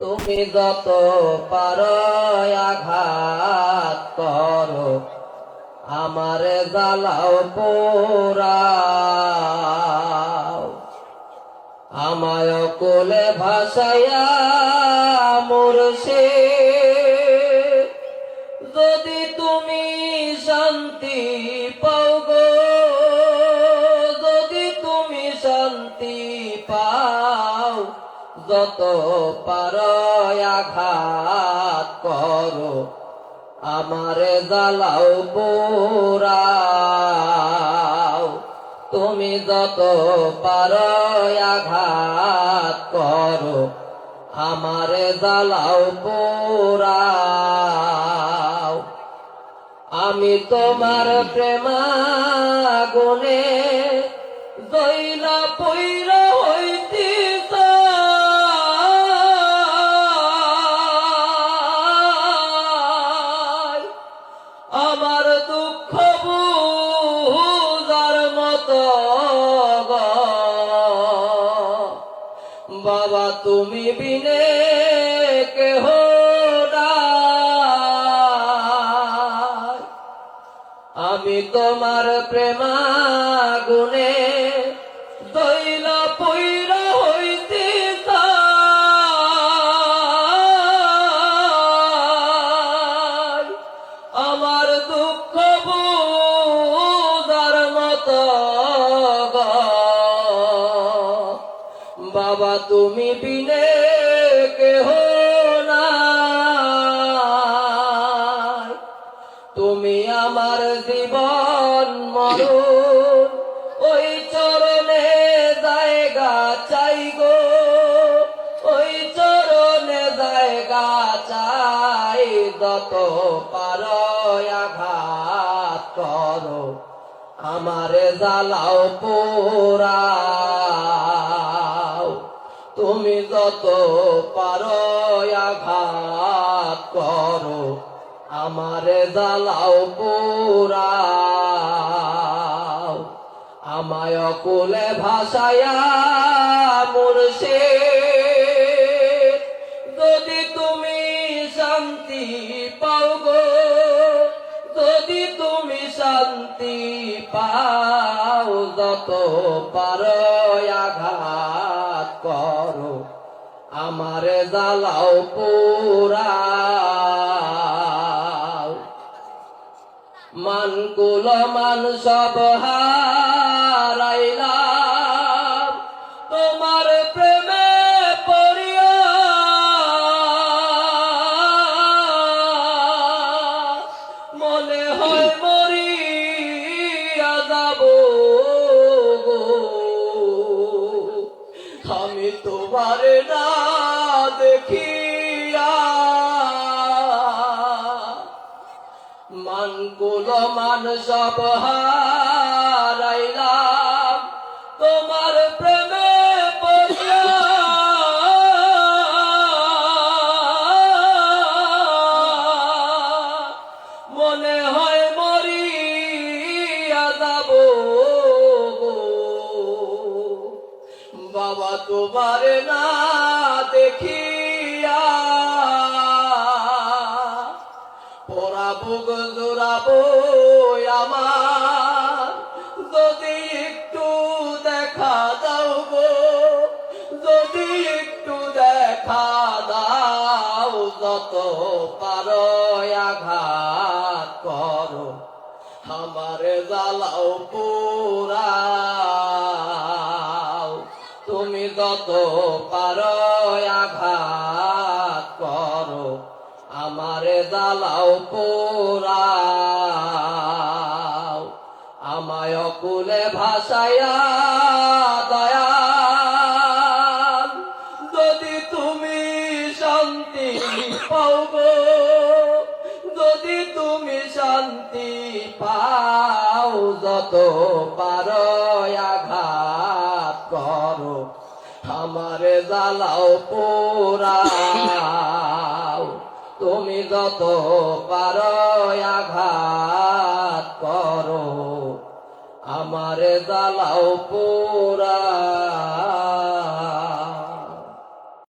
তুমি যত পারো আঘাত করো, আমারে জ্বালাও পোড়াও। আমায় কোলে ভাসাইয়া মুর্শিদ, যদি তুমি শান্তি পাও গো, যদি তুমি শান্তি পাও, যত পারো আঘাত করো, আমারে জ্বালাও পোড়াও। তুমি যত পারো আঘাত করো, আমারে জ্বালাও পোড়াও। আমি তোমার প্রেমাগুনে জইলা পইরা হইতে চাই, আমার দুঃখ বুঝার মতো গো। বাবা তুমি বিনে কেহ নাই, আমি তোমার প্রেমাগুনে দইলা পইরা হইতে চাই, আমার দুঃখ বুঝার মতো গো। বাবা তুমি বিনে কেহ নাই, তুমি আমার জীবন মরণ, ওই চরণে জায়গা চাই গো, ওই চরণে জায়গা চাই। যত পারো আঘাত করো, আমারে জ্বালাও পোড়াও। তুমি যত পারো আঘাত করো, আমারে জ্বালাও পোড়াও। আমায় কোলে ভাসাইয়া মুর্শিদ, যদি তুমি শান্তি পাও গো, যদি তুমি শান্তি পাও, যত পারো আঘাত করো, আমারে জ্বালাও পোড়াও। মানকুল মান সব হারাইলাম, তোমার প্রেমে পড়িয়া। মনে হয় মরিয়া যাব গো, আমি তোমার না দেখিয়া। মানকুল মান সব হারাইলাম, তোমার প্রেমে পড়িয়া। মনে হয় মরিয়া যাব গো, বাবা তোমার না দেখিয়া। পোড়াবো গো জোড়াবো আমার, যদি একটু দেখা দাও গো, যদি একটু দেখা দাও। যত পারো আঘাত করো, আমারে জ্বালাও পোড়াও। তুমি যত পারো আঘাত করো, আমারে জ্বালাও পোড়াও। আমায় কুলে ভাসাইয়া দয়াল, যদি তুমি শান্তি পাও গো, যদি তুমি শান্তি পাও। যত পারো আঘাত করো, আমারে জ্বালাও পোড়াও। তুমি যত পারো আঘাত করো, আমারে জ্বালাও পোড়াও।